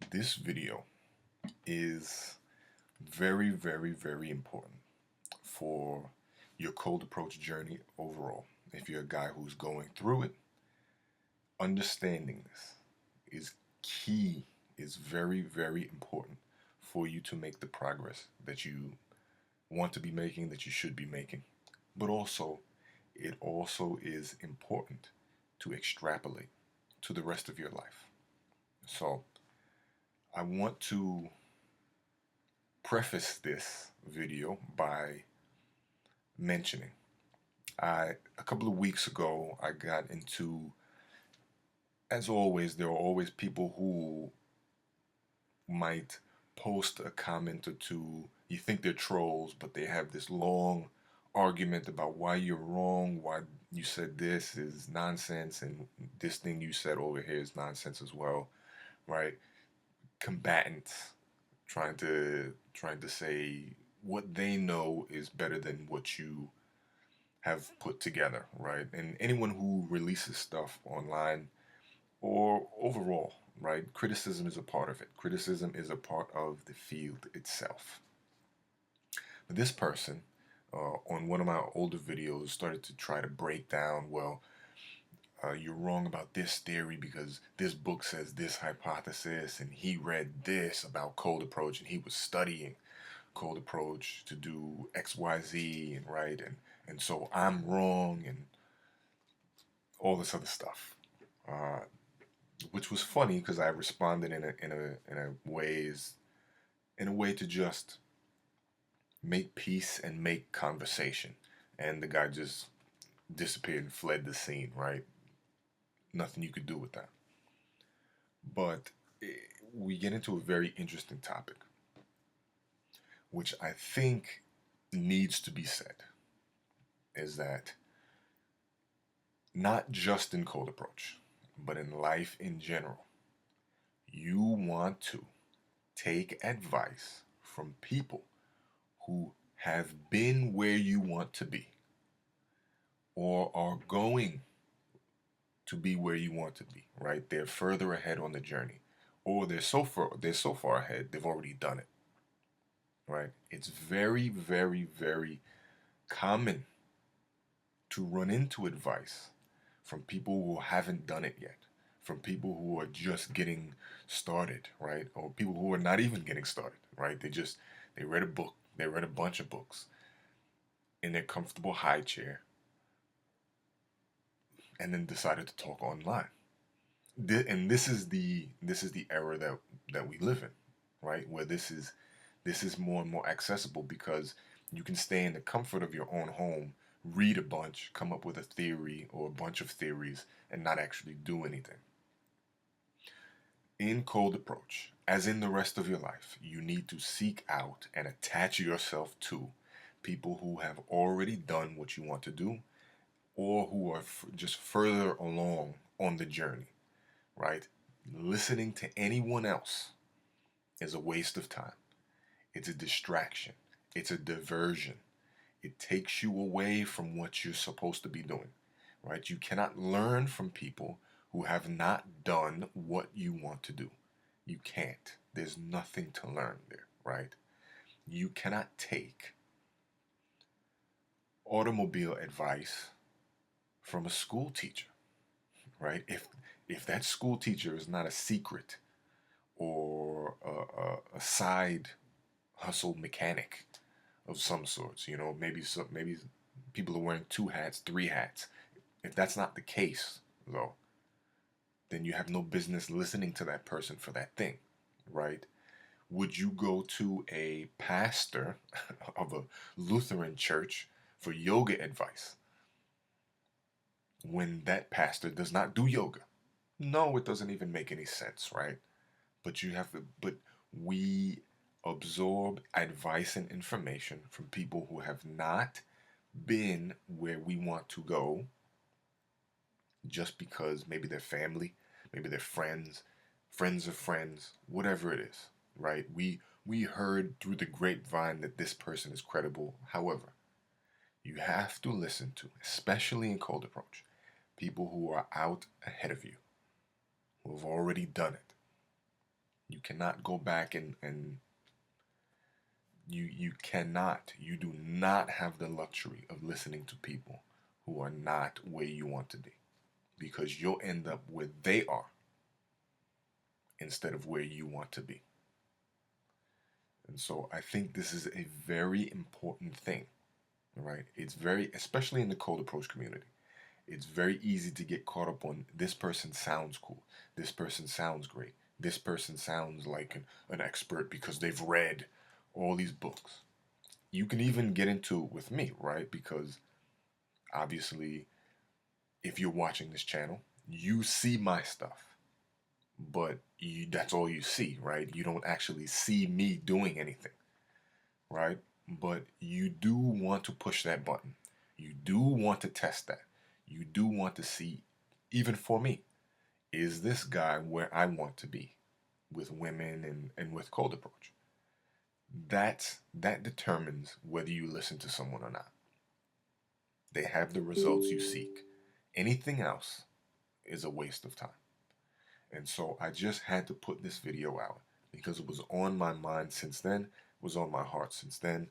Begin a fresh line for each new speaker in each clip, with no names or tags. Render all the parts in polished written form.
This video is very, very, very important for your cold approach journey overall. If you're a guy who's going through it, understanding this is key, is very, very important for you to make the progress that you want to be making, that you should be making. But also, it also is important to extrapolate to the rest of your life. So, I want to preface this video by mentioning a couple of weeks ago I got into, as always, there are always people who might post a comment or two. You think they're trolls, but they have this long argument about why you're wrong, why you said this is nonsense, and this thing you said over here is nonsense as well, right? Combatants trying to say what they know is better than what you have put together, right? And anyone who releases stuff online or overall, right? Criticism is a part of it. Criticism is a part of the field itself. But this person, on one of my older videos, started to try to break down, well, you're wrong about this theory because this book says this hypothesis, and he read this about cold approach, and he was studying cold approach to do XYZ, and right, and so I'm wrong, and all this other stuff. Uh, which was funny because I responded in a way to just make peace and make conversation, and the guy just disappeared and fled the scene. Right, nothing you could do with that. But we get into a very interesting topic, which I think needs to be said, is that not just in cold approach, but in life in general, you want to take advice from people who have been where you want to be or are going to be where you want to be, right? They're further ahead on the journey, or they're so far ahead they've already done it, right? It's very, very, very common to run into advice from people who haven't done it yet, from people who are just getting started, right? Or people who are not even getting started, right? They read a book, they read a bunch of books in their comfortable high chair and then decided to talk online. And this is the era that we live in, right? Where this is more and more accessible because you can stay in the comfort of your own home, read a bunch, come up with a theory or a bunch of theories, and not actually do anything. In cold approach, as in the rest of your life, you need to seek out and attach yourself to people who have already done what you want to do or who are just further along on the journey, right? Listening to anyone else is a waste of time. It's a distraction. It's a diversion. It takes you away from what you're supposed to be doing, right? You cannot learn from people who have not done what you want to do. You can't. There's nothing to learn there, right? You cannot take automobile advice from a school teacher, right? If that school teacher is not a secret or a side hustle mechanic of some sorts, maybe people are wearing two hats, three hats. If that's not the case, though, then you have no business listening to that person for that thing, right? Would you go to a pastor of a Lutheran church for yoga advice when that pastor does not do yoga? No, it doesn't even make any sense, right? But we absorb advice and information from people who have not been where we want to go just because maybe their family, maybe their friends, friends of friends, whatever it is, right? We heard through the grapevine that this person is credible. However, you have to listen to, especially in cold approach, people who are out ahead of you, who have already done it. You cannot go back and you do not have the luxury of listening to people who are not where you want to be, because you'll end up where they are instead of where you want to be. And so I think this is a very important thing, right? It's very, especially in the cold approach community, it's very easy to get caught up on this person sounds cool, this person sounds great, this person sounds like an expert because they've read all these books. You can even get into it with me, right? Because obviously, if you're watching this channel, you see my stuff, but that's all you see, right? You don't actually see me doing anything, right? But you do want to push that button. You do want to test that. You do want to see, even for me, is this guy where I want to be with women and with cold approach? That determines whether you listen to someone or not. They have the results you seek. Anything else is a waste of time. And so I just had to put this video out because it was on my mind since then, it was on my heart since then.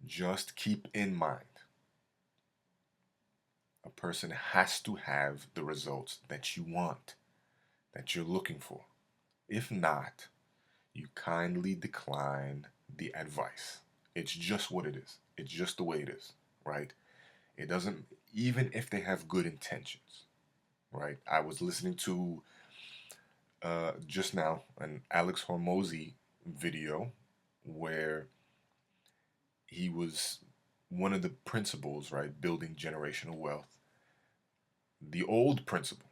Just keep in mind, a person has to have the results that you want, that you're looking for. If not, you kindly decline the advice. It's just what it is. It's just the way it is, right? It doesn't, even if they have good intentions, right? I was listening to just now an Alex Hormozy video where he was one of the principles, right? Building generational wealth. The old principle,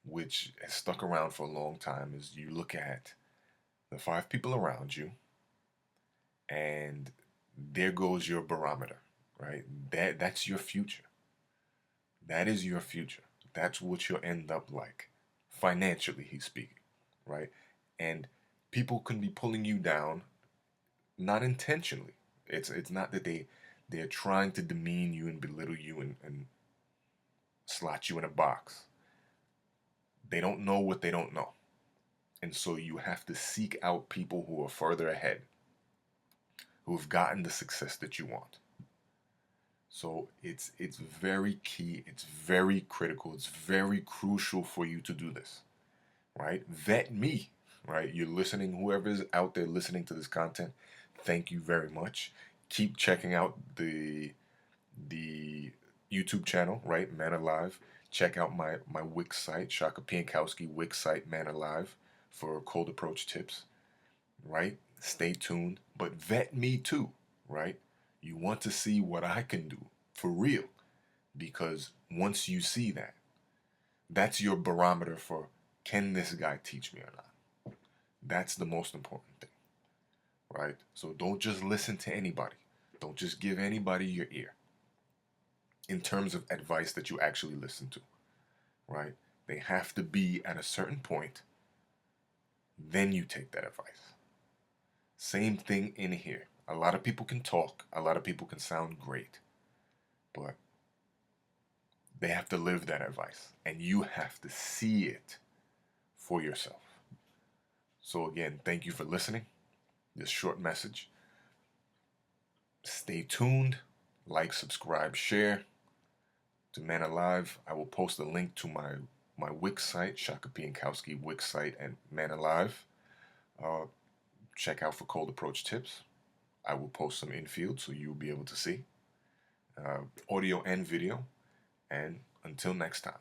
which has stuck around for a long time, is you look at the 5 people around you, and there goes your barometer, right? That's your future. That is your future. That's what you'll end up like, financially, he's speaking, right? And people can be pulling you down, not intentionally. It's not that they're trying to demean you and belittle you and slot you in a box. They don't know what they don't know. And so you have to seek out people who are further ahead, who have gotten the success that you want. So it's very key, it's very critical, it's very crucial for you to do this, right? Vet me, right? You're listening, whoever's out there listening to this content, thank you very much. Keep checking out the YouTube channel, right? Man Alive. Check out my Wix site, Shaka Piankowski Wix site, Man Alive, for cold approach tips, right? Stay tuned, but vet me too, right? You want to see what I can do for real, because once you see that, that's your barometer for, can this guy teach me or not? That's the most important thing, right? So don't just listen to anybody. Don't just give anybody your ear in terms of advice that you actually listen to, right? They have to be at a certain point, then you take that advice. Same thing in here. A lot of people can talk, a lot of people can sound great, but they have to live that advice, and you have to see it for yourself. So again, thank you for listening. This short message. Stay tuned. Like, subscribe, share to Man Alive. I will post a link to my Wix site, Shaka Piankowski Wix site, and Man Alive. Check out for cold approach tips. I will post some infield so you'll be able to see audio and video. And until next time.